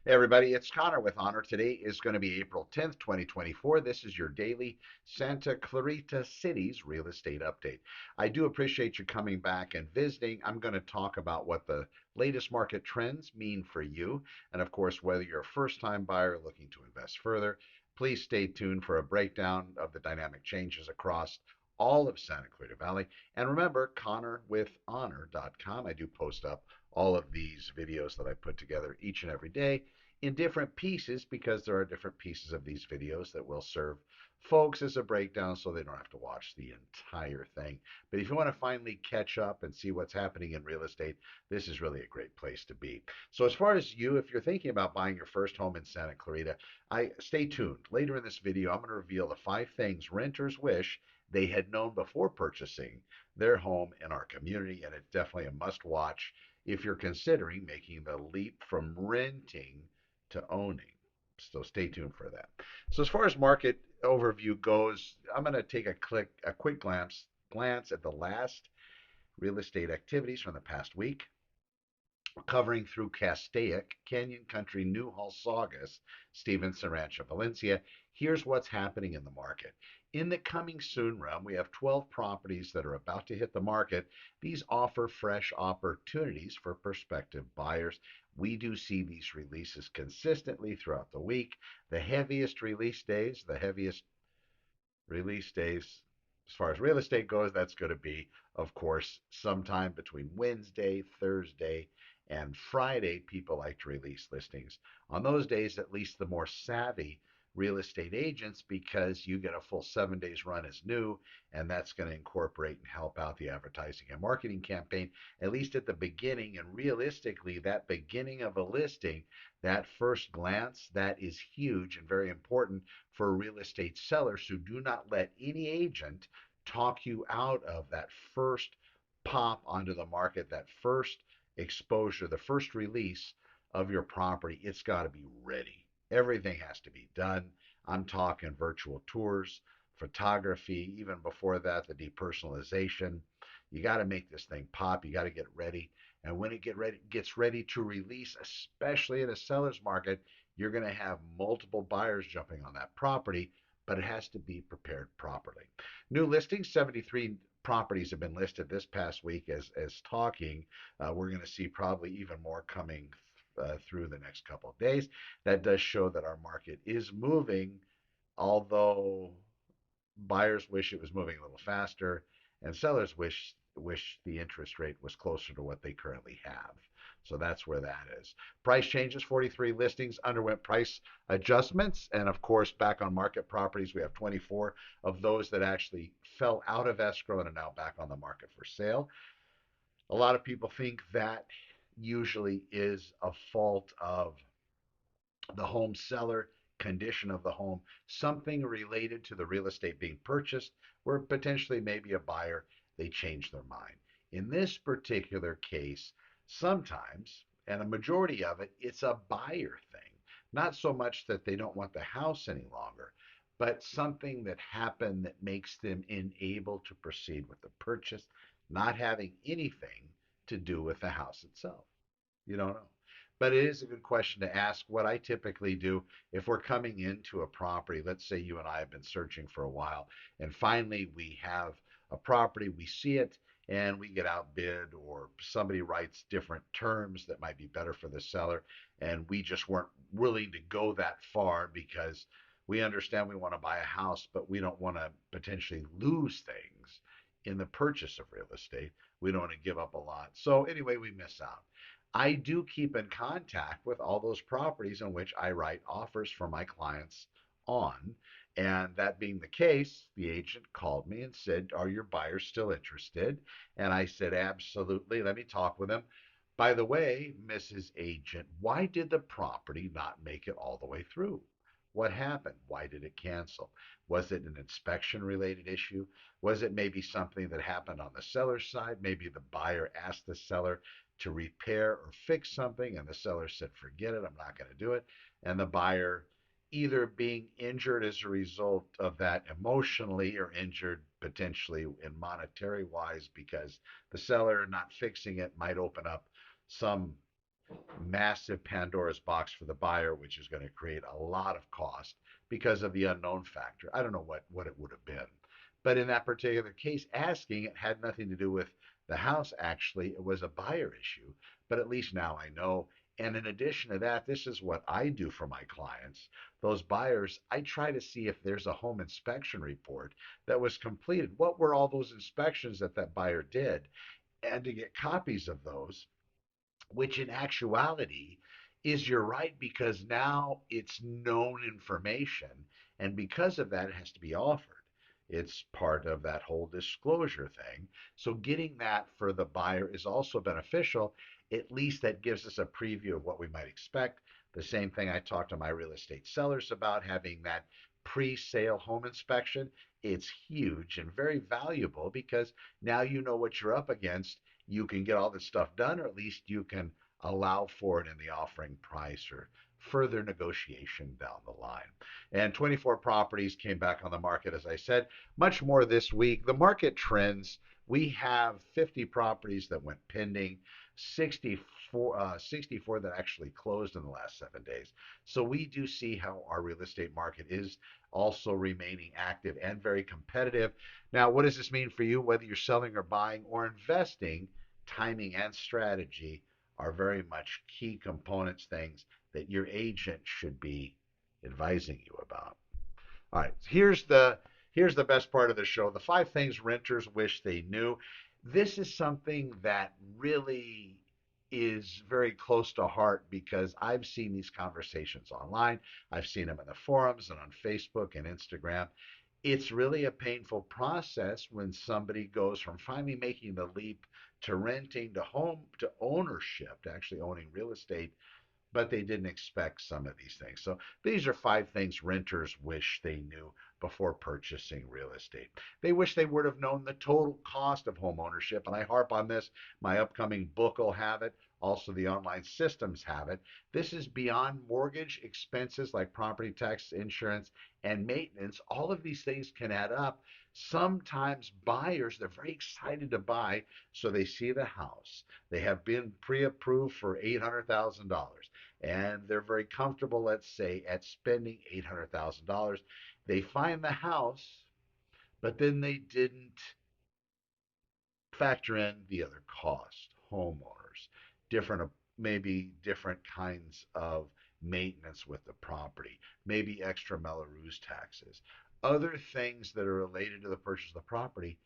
Hey everybody, it's Connor with Honor. Today is going to be April 10th, 2024. This is your daily Santa Clarita City's real estate update. I do appreciate you coming back and visiting. I'm going to talk about what the latest market trends mean for you. And of course, whether you're a first time buyer looking to invest further, please stay tuned for a breakdown of the dynamic changes across all of Santa Clarita Valley. And remember, ConnorWithHonor.com. I do post up all of these videos that I put together each and every day in different pieces because there are different pieces of these videos that will serve folks as a breakdown so they don't have to watch the entire thing. But if you want to finally catch up and see what's happening in real estate, this is really a great place to be. So as far as you, if you're thinking about buying your first home in Santa Clarita, I stay tuned. Later in this video, I'm going to reveal the 5 things renters wish they had known before purchasing their home in our community, and it's definitely a must watch if you're considering making the leap from renting to owning. So stay tuned for that. So as far as market overview goes, I'm going to take a quick glance at the last real estate activities from the past week, covering through Castaic, Canyon Country, Newhall, Saugus, Stevenson Ranch, and Valencia. Here's what's happening in the market. In the coming soon realm, we have 12 properties that are about to hit the market. These offer fresh opportunities for prospective buyers. We do see these releases consistently throughout the week. The heaviest release days, as far as real estate goes, that's going to be, of course, sometime between Wednesday, Thursday, and Friday. People like to release listings on those days, at least the more savvy real estate agents, because you get a full 7 days run as new, and that's going to incorporate and help out the advertising and marketing campaign, at least at the beginning. And realistically, that beginning of a listing, that first glance, that is huge and very important for real estate sellers. Who do not let any agent talk you out of that first pop onto the market, that first exposure, the first release of your property. It's got to be ready. Everything has to be done. I'm talking virtual tours, photography, even before that, the depersonalization. You got to make this thing pop. You got to get ready. And when it gets ready to release, especially in a seller's market, you're going to have multiple buyers jumping on that property, but it has to be prepared properly. New listings, 73 properties have been listed this past week as talking. We're going to see probably even more coming through the next couple of days. That does show that our market is moving, although buyers wish it was moving a little faster, and sellers wish the interest rate was closer to what they currently have. So that's where that is. Price changes, 43 listings underwent price adjustments. And of course, back on market properties, we have 24 of those that actually fell out of escrow and are now back on the market for sale. A lot of people think that usually is a fault of the home seller, condition of the home, something related to the real estate being purchased, where potentially maybe a buyer, they change their mind. In this particular case, sometimes, and a majority of it, it's a buyer thing. Not so much that they don't want the house any longer, but something that happened that makes them unable to proceed with the purchase, not having anything to do with the house itself. You don't know. But it is a good question to ask. What I typically do, if we're coming into a property, let's say you and I have been searching for a while, and finally we have a property, we see it, and we get outbid, or somebody writes different terms that might be better for the seller, and we just weren't willing to go that far because we understand we want to buy a house, but we don't want to potentially lose things in the purchase of real estate. We don't want to give up a lot. So anyway, we miss out. I do keep in contact with all those properties in which I write offers for my clients on. And that being the case, the agent called me and said, "Are your buyers still interested?" And I said, "Absolutely. Let me talk with them. By the way, Mrs. Agent, why did the property not make it all the way through? What happened? Why did it cancel? Was it an inspection related issue? Was it maybe something that happened on the seller's side? Maybe the buyer asked the seller to repair or fix something, and the seller said, forget it, I'm not going to do it. And the buyer either being injured as a result of that emotionally, or injured potentially in monetary wise because the seller not fixing it might open up some massive Pandora's box for the buyer, which is going to create a lot of cost because of the unknown factor. I don't know what it would have been. But in that particular case, asking it had nothing to do with the house, actually. It was a buyer issue. But at least now I know. And in addition to that, this is what I do for my clients. Those buyers, I try to see if there's a home inspection report that was completed. What were all those inspections that that buyer did? And to get copies of those, which in actuality is, you're right, because now it's known information, and because of that it has to be offered. It's part of that whole disclosure thing. So getting that for the buyer is also beneficial. At least that gives us a preview of what we might expect. The same thing I talk to my real estate sellers about, having that pre-sale home inspection. It's huge and very valuable because now you know what you're up against. You can get all this stuff done, or at least you can allow for it in the offering price or further negotiation down the line. And 24 properties came back on the market, as I said, much more this week. The market trends, we have 50 properties that went pending, 64 that actually closed in the last 7 days. So we do see how our real estate market is also remaining active and very competitive. Now, what does this mean for you? Whether you're selling or buying or investing, timing and strategy are very much key components, things that your agent should be advising you about. All right, here's the best part of the show. The 5 things renters wish they knew. This is something that really is very close to heart because I've seen these conversations online. I've seen them in the forums and on Facebook and Instagram. It's really a painful process when somebody goes from finally making the leap to renting to home to ownership, to actually owning real estate, but they didn't expect some of these things. So these are 5 things renters wish they knew before purchasing real estate. They wish they would have known the total cost of home ownership, and I harp on this. My upcoming book will have it. Also, the online systems have it. This is beyond mortgage expenses like property tax, insurance, and maintenance. All of these things can add up. Sometimes buyers, they're very excited to buy, so they see the house. They have been pre-approved for $800,000 and they're very comfortable, let's say, at spending $800,000. They find the house, but then they didn't factor in the other cost, homeowners, different, maybe different kinds of maintenance with the property, maybe extra Melrose taxes, other things that are related to the purchase of the property.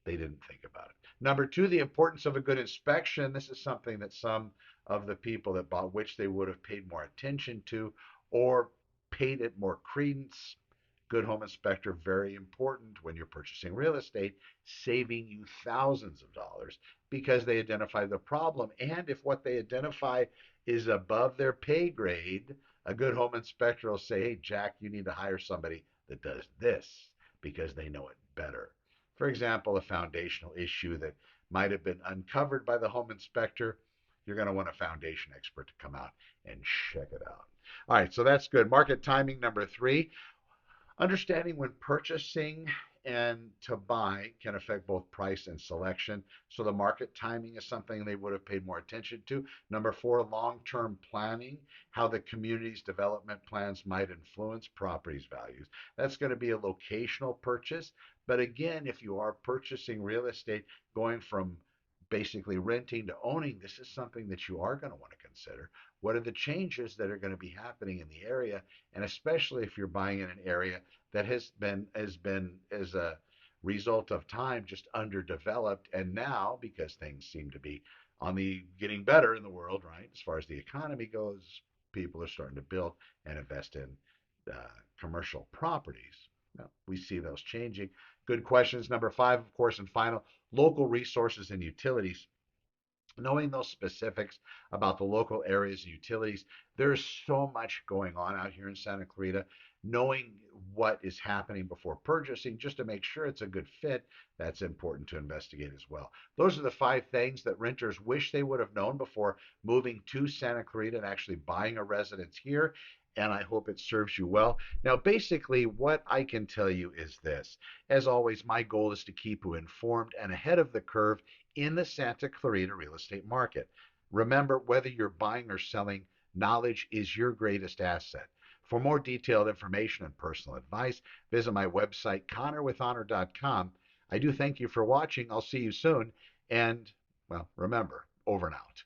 They didn't think about it. Number two, the importance of a good inspection. This is something that some of the people that bought, which they would have paid more attention to or paid it more credence. Good home inspector, very important when you're purchasing real estate, saving you thousands of dollars because they identify the problem. And if what they identify is above their pay grade, a good home inspector will say, hey, Jack, you need to hire somebody that does this because they know it better. For example, a foundational issue that might have been uncovered by the home inspector, you're going to want a foundation expert to come out and check it out. All right, so that's good. Market timing, number 3. Understanding when purchasing and to buy can affect both price and selection. So the market timing is something they would have paid more attention to. Number 4, long-term planning, how the community's development plans might influence properties values. That's going to be a locational purchase. But again, if you are purchasing real estate going from basically renting to owning, this is something that you are going to want to consider. What are the changes that are going to be happening in the area? And especially if you're buying in an area that has been as a result of time just underdeveloped, and now because things seem to be on the getting better in the world, right, as far as the economy goes, people are starting to build and invest in uh, commercial properties. Now, we see those changing. Good questions. Number 5, of course, and final, local resources and utilities. Knowing those specifics about the local areas and utilities. There's so much going on out here in Santa Clarita. Knowing what is happening before purchasing just to make sure it's a good fit, that's important to investigate as well. Those are the 5 things that renters wish they would have known before moving to Santa Clarita and actually buying a residence here. And I hope it serves you well. Now, basically, what I can tell you is this. As always, my goal is to keep you informed and ahead of the curve in the Santa Clarita real estate market. Remember, whether you're buying or selling, knowledge is your greatest asset. For more detailed information and personal advice, visit my website, connorwithhonor.com. I do thank you for watching. I'll see you soon. And, well, remember, over and out.